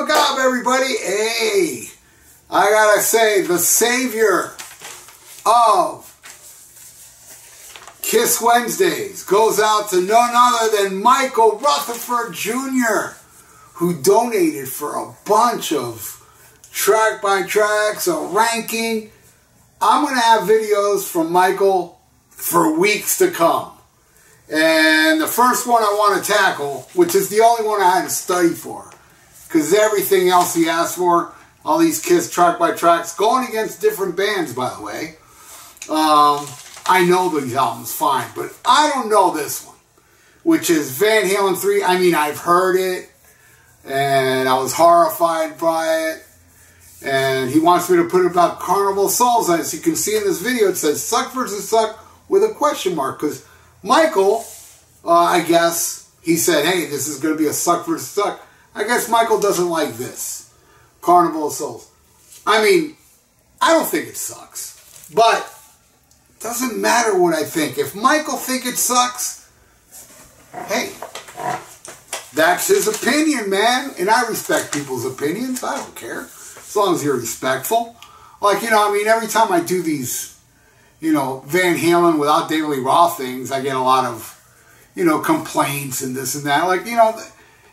macabre, everybody. Hey, I gotta say, the savior of Kiss Wednesdays goes out to none other than Michael Rutherford Jr., who donated for a bunch of track by tracks, a ranking. I'm going to have videos from Michael for weeks to come. And the first one I want to tackle, which is the only one I had to study for, because everything else he asked for, all these Kiss track by tracks, going against different bands, by the way. I know these albums fine, but I don't know this one, which is Van Halen 3. I mean, I've heard it, and I was horrified by it. And he wants me to put it about Carnival Souls. As you can see in this video, it says suck versus suck with a question mark. Because Michael, I guess, he said, hey, this is going to be a suck versus suck. I guess Michael doesn't like this. Carnival Souls. I mean, I don't think it sucks. But it doesn't matter what I think. If Michael thinks it sucks, hey, that's his opinion, man. And I respect people's opinions. I don't care. As long as you're respectful. Like, you know, I mean, every time I do these, you know, Van Halen without David Lee Roth things, I get a lot of, you know, complaints and this and that. Like, you know,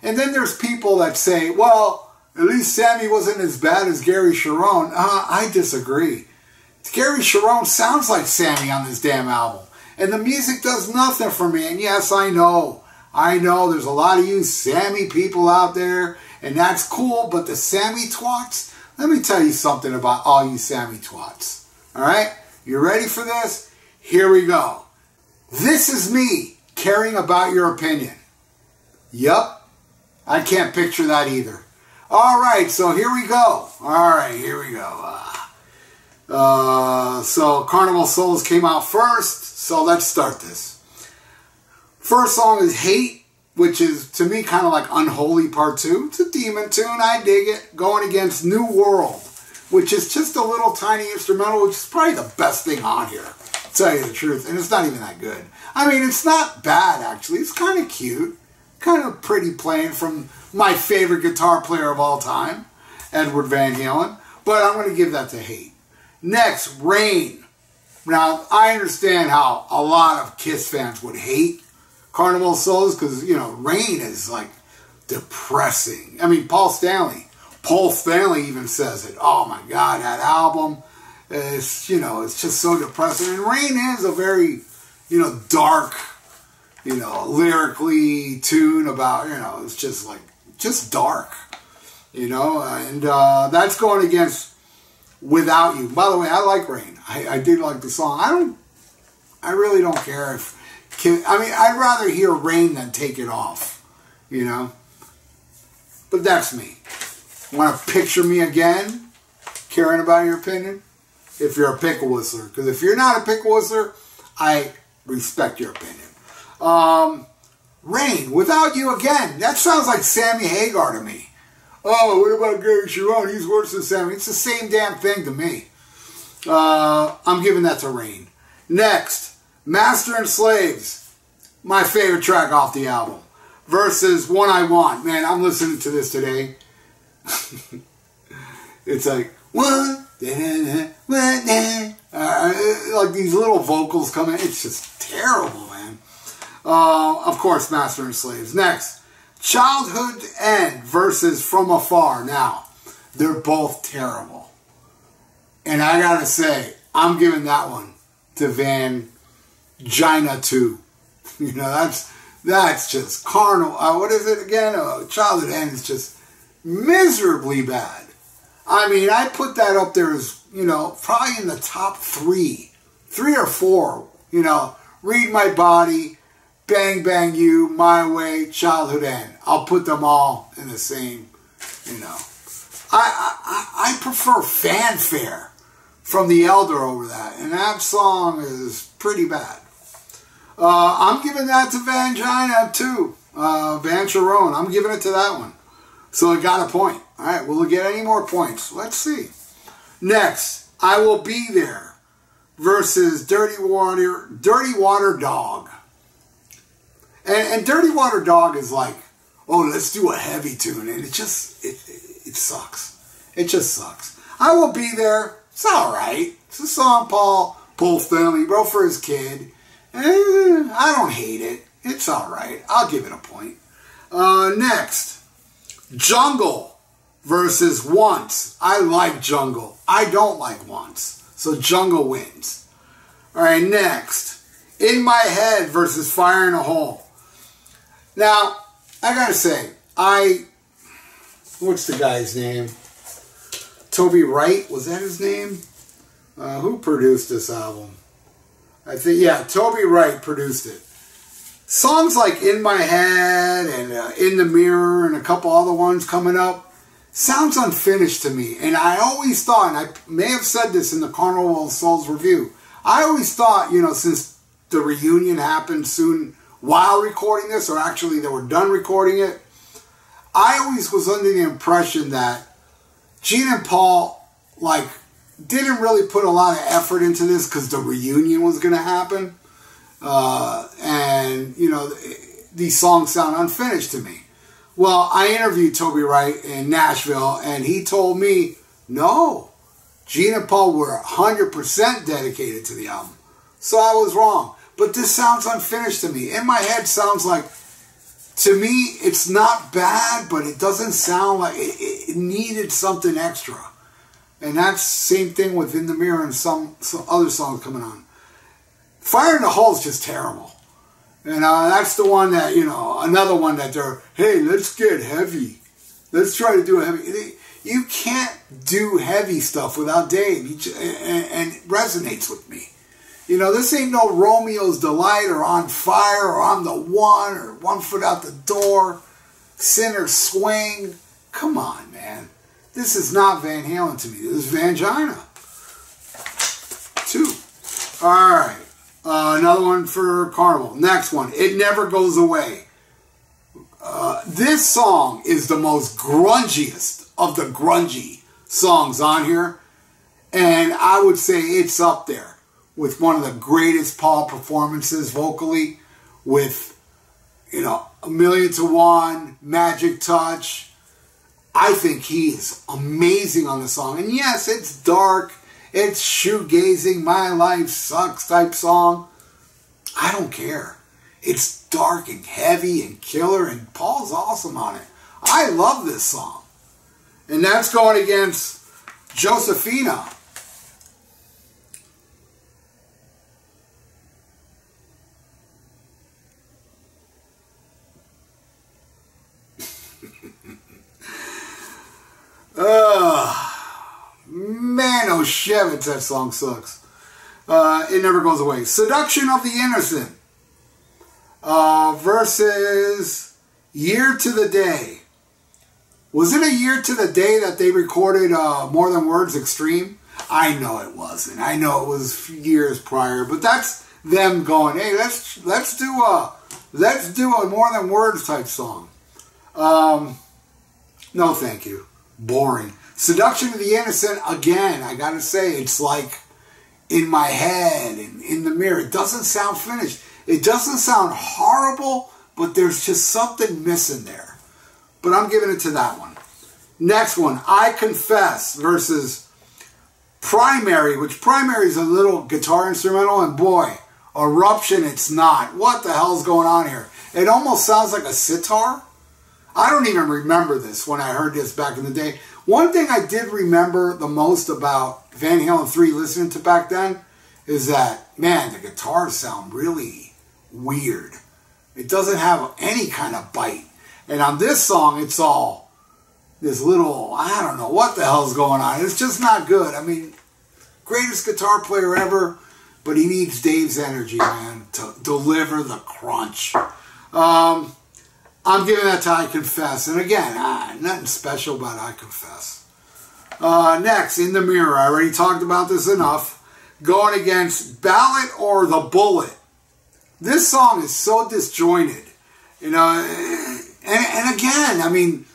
and then there's people that say, well, at least Sammy wasn't as bad as Gary Cherone. I disagree. Gary Cherone sounds like Sammy on this damn album. And the music does nothing for me. And yes, I know there's a lot of you Sammy people out there, and that's cool, but the Sammy twats, let me tell you something about all you Sammy twats. Alright? You ready for this? Here we go. This is me caring about your opinion. Yup. I can't picture that either. Alright, so here we go. Alright, here we go. So Carnival Souls came out first, so let's start this. First song is Hate, which is, to me, kind of like Unholy Part 2. It's a demon tune. I dig it. Going against New World, which is just a little tiny instrumental, which is probably the best thing on here, to tell you the truth. And it's not even that good. I mean, it's not bad, actually. It's kind of cute. Kind of pretty playing from my favorite guitar player of all time, Edward Van Halen. But I'm going to give that to Hate. Next, Rain. Now, I understand how a lot of Kiss fans would hate Carnival Souls, because, you know, Rain is like depressing. I mean, Paul Stanley even says it. Oh my God, that album is, you know, it's just so depressing. And Rain is a very, you know, dark, you know, lyrically tune about, you know, it's just like, just dark, you know, and that's going against Without You. By the way, I like Rain. I did like the song. I really don't care if, I mean, I'd rather hear Rain than Take It Off, you know. But that's me. Want to picture me again, caring about your opinion? If you're a pickle whistler. Because if you're not a pickle whistler, I respect your opinion. Rain, Without You again. That sounds like Sammy Hagar to me. Oh, what about Gary Cherone? He's worse than Sammy. It's the same damn thing to me. I'm giving that to Rain. Next. Master and Slaves, my favorite track off the album, versus One I Want. Man, I'm listening to this today. It's like, one, like these little vocals come in. It's just terrible, man. Of course, Master and Slaves. Next, Childhood End versus From Afar. Now, they're both terrible. And I gotta say, I'm giving that one to GINA 2. You know, that's just carnal. What is it again? Childhood End is just miserably bad. I mean, I put that up there as, you know, probably in the top 3 or 4. You know, Read My Body, Bang Bang You, My Way, Childhood End. I'll put them all in the same, you know. I prefer Fanfare from The Elder over that. And that song is pretty bad. I'm giving that to Vangina too. Van Cherone. I'm giving it to that one. So it got a point. Alright, will it get any more points? Let's see. Next, I Will Be There versus Dirty Water Dog. And Dirty Water Dog is like, oh, let's do a heavy tune. And it it sucks. It just sucks. I Will Be There. It's all right. It's a song Paul Stanley wrote for his kid. I don't hate it. It's all right. I'll give it a point. Next, Jungle versus Once. I like Jungle. I don't like Once. So Jungle wins. All right, next, In My Head versus Fire in a Hole. Now, I gotta say, what's the guy's name? Toby Wright, was that his name? Who produced this album? I think, yeah, Toby Wright produced it. Songs like In My Head and In the Mirror and a couple other ones coming up sounds unfinished to me. And I always thought, and I may have said this in the Carnival of Souls review, I always thought, you know, since the reunion happened soon while recording this, or actually they were done recording it, I always was under the impression that GINA and Paul, like, didn't really put a lot of effort into this because the reunion was going to happen. And, you know, these songs sound unfinished to me. Well, I interviewed Toby Wright in Nashville, and he told me, no, GINA and Paul were 100% dedicated to the album. So I was wrong. But this sounds unfinished to me. In My Head sounds like, to me, it's not bad, but it doesn't sound like it needed something extra. And that's the same thing with In the Mirror and some other songs coming on. Fire in the Hole is just terrible. And that's the one that, you know, another one that they're, hey, let's get heavy. Let's try to do a heavy. You can't do heavy stuff without Dave. And it resonates with me. You know, this ain't no Romeo's Delight or On Fire or I'm the One or One Foot Out the Door, Sinner Swing. Come on, man. This is not Van Halen to me. This is Vangina. 2. All right. Another one for Carnival. Next one. It Never Goes Away. This song is the most grungiest of the grungy songs on here. And I would say it's up there with one of the greatest Paul performances vocally with, you know, A Million to One, Magic Touch. I think he is amazing on the song. And yes, it's dark. It's shoegazing, My Life Sucks type song. I don't care. It's dark and heavy and killer, and Paul's awesome on it. I love this song. And that's going against Josephina. Man, oh Shevitz, that song sucks. It Never Goes Away. Seduction of the Innocent versus Year to the Day. Was it a year to the day that they recorded More Than Words Extreme? I know it wasn't. I know it was years prior, but that's them going, hey, let's do a More Than Words type song. No, thank you. Boring. Seduction of the Innocent, again, I gotta say, it's like In My Head and In the Mirror. It doesn't sound finished. It doesn't sound horrible, but there's just something missing there. But I'm giving it to that one. Next one, I Confess versus Primary, which Primary is a little guitar instrumental, and boy, Eruption, it's not. What the hell's going on here? It almost sounds like a sitar. I don't even remember this when I heard this back in the day. One thing I did remember the most about Van Halen 3 listening to back then is that, man, the guitars sound really weird. It doesn't have any kind of bite. And on this song, it's all this little, I don't know what the hell's going on. It's just not good. I mean, greatest guitar player ever, but he needs Dave's energy, man, to deliver the crunch. I'm giving that to I Confess. And again, nothing special about I Confess. Next, In the Mirror. I already talked about this enough. Going against Ballad or The Bullet. This song is so disjointed. You know, and again, I mean,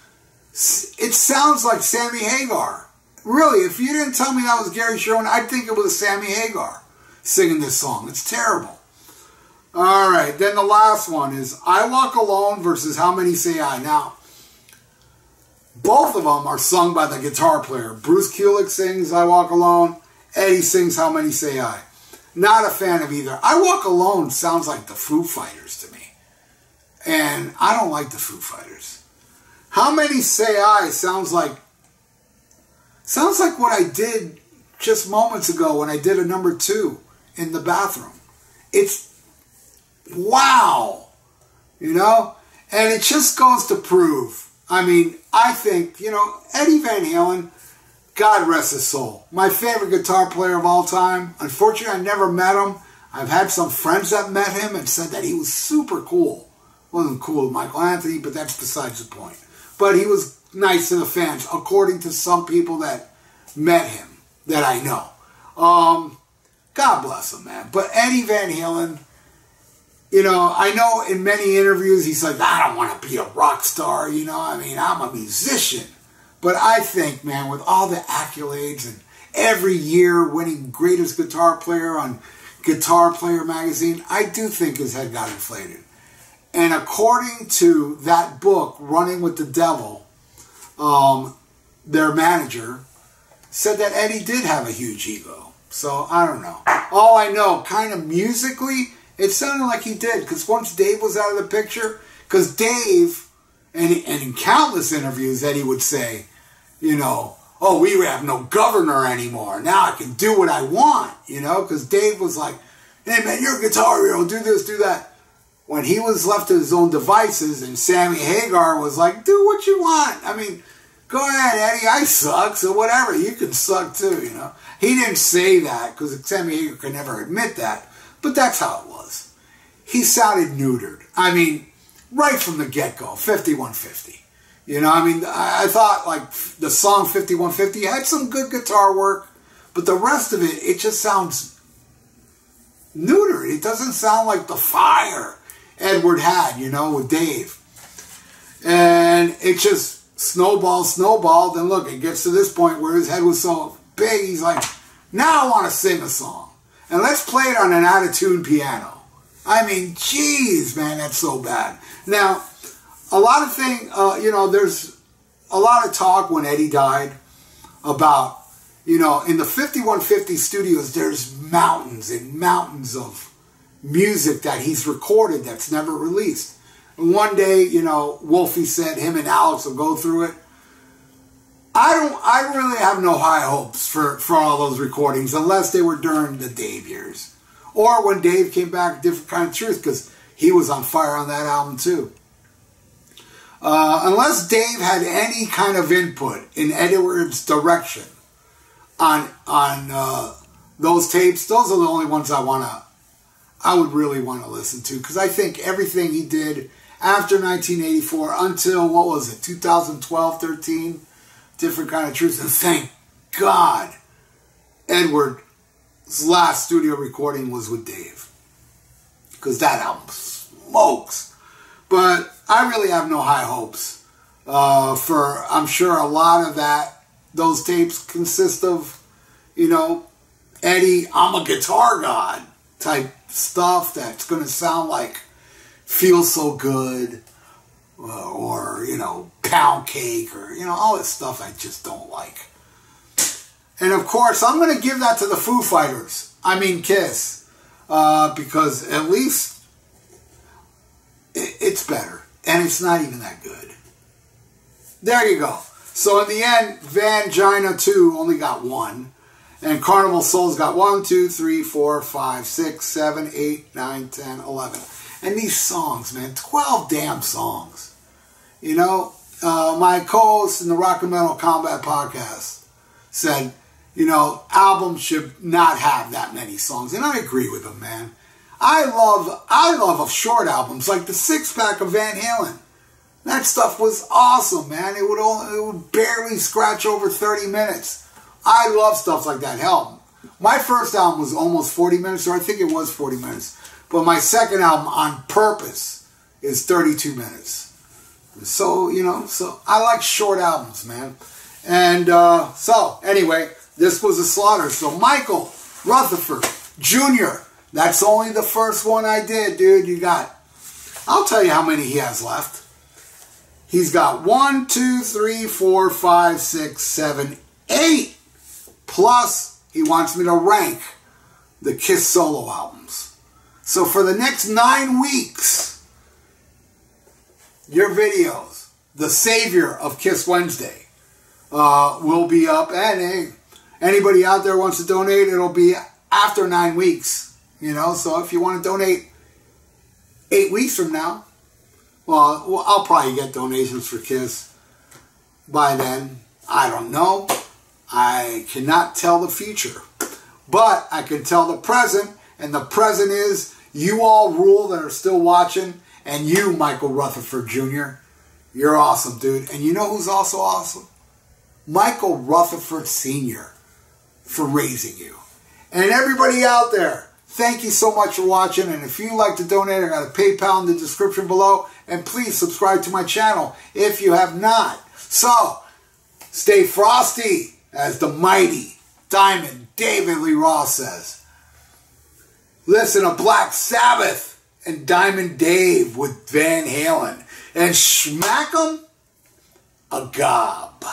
it sounds like Sammy Hagar. Really, if you didn't tell me that was Gary Sherwin, I'd think it was Sammy Hagar singing this song. It's terrible. All right, then the last one is I Walk Alone versus How Many Say I. Now, both of them are sung by the guitar player. Bruce Kulick sings I Walk Alone. Eddie sings How Many Say I. Not a fan of either. I Walk Alone sounds like the Foo Fighters to me. And I don't like the Foo Fighters. How Many Say I sounds like what I did just moments ago when I did a number 2 in the bathroom. It's wow, you know? And it just goes to prove, I mean, I think, you know, Eddie Van Halen, God rest his soul, my favorite guitar player of all time. Unfortunately, I never met him. I've had some friends that met him and said that he was super cool. Wasn't cool with Michael Anthony, but that's besides the point. But he was nice to the fans, according to some people that met him, that I know. God bless him, man. But Eddie Van Halen, you know, I know in many interviews he's like, I don't want to be a rock star, you know, I mean, I'm a musician. But I think, man, with all the accolades and every year winning greatest guitar player on Guitar Player magazine, I do think his head got inflated. And according to that book, Running with the Devil, their manager said that Eddie did have a huge ego. So, I don't know. All I know, kind of musically, it sounded like he did. Because once Dave was out of the picture, because Dave, and in countless interviews, Eddie would say, you know, oh, we have no governor anymore. Now I can do what I want, you know. Because Dave was like, hey, man, you're a guitar hero. Do this, do that. When he was left to his own devices and Sammy Hagar was like, do what you want. I mean, go ahead, Eddie, I suck, so whatever, you can suck too, you know. He didn't say that, because Sammy Hagar could never admit that, but that's how it was. He sounded neutered. I mean, right from the get-go, 5150. You know, I mean, I thought, like, the song 5150 had some good guitar work, but the rest of it, it just sounds neutered. It doesn't sound like the fire Edward had, you know, with Dave. And it just snowballed, and look, it gets to this point where his head was so big, he's like, now I want to sing a song. And let's play it on an out-of-tune piano. I mean, geez, man, that's so bad. Now, a lot of things, you know, there's a lot of talk when Eddie died about, you know, in the 5150 studios, there's mountains and mountains of music that he's recorded that's never released. And one day, you know, Wolfie said him and Alex will go through it. I really have no high hopes for all those recordings unless they were during the Dave years. Or when Dave came back, Different Kind of Truth, because he was on fire on that album too. Unless Dave had any kind of input in Edward's direction on those tapes, those are the only ones I would really want to listen to, because I think everything he did after 1984 until, what was it, 2012, 13, Different Kind of Truth. And thank God Edward's last studio recording was with Dave, because that album smokes. But I really have no high hopes for, I'm sure a lot of those tapes consist of, you know, Eddie, I'm a guitar god type stuff that's going to sound like Feel So Good or, you know, Pound Cake or, you know, all this stuff I just don't like. And of course, I'm going to give that to the Foo Fighters. I mean, Kiss. Because at least it's better. And it's not even that good. There you go. So in the end, Vangina 2 only got 1. And Carnival Souls got 1, 2, 3, 4, 5, 6, 7, 8, 9, 10, 11. And these songs, man, 12 damn songs. You know, my co-host in the Rock and Metal Combat podcast said, you know, albums should not have that many songs. And I agree with him, man. I love short albums, like the 6-pack of Van Halen. That stuff was awesome, man. It would barely scratch over 30 minutes. I love stuff like that. Hell, my first album was almost 40 minutes, or I think it was 40 minutes. But my second album, On Purpose, is 32 minutes. So, you know, so I like short albums, man. And so, anyway, this was a slaughter. So Michael Rutherford Jr., that's only the first one I did, dude. You got, I'll tell you how many he has left. He's got 1, 2, 3, 4, 5, 6, 7, 8. Plus, he wants me to rank the Kiss solo albums. So for the next 9 weeks, your videos, the savior of Kiss Wednesday, will be up. And hey, anybody out there wants to donate, it'll be after 9 weeks. You know, so if you want to donate 8 weeks from now, well, I'll probably get donations for Kiss by then. I don't know. I cannot tell the future. But I can tell the present. And the present is you all rule that are still watching. And you, Michael Rutherford Jr., you're awesome, dude. And you know who's also awesome? Michael Rutherford Sr. for raising you. And everybody out there, thank you so much for watching. And if you'd like to donate, I got a PayPal in the description below. And please subscribe to my channel if you have not. So, stay frosty, as the mighty Diamond David Lee Roth says. Listen to Black Sabbath and Diamond Dave with Van Halen. And smack 'em a gob.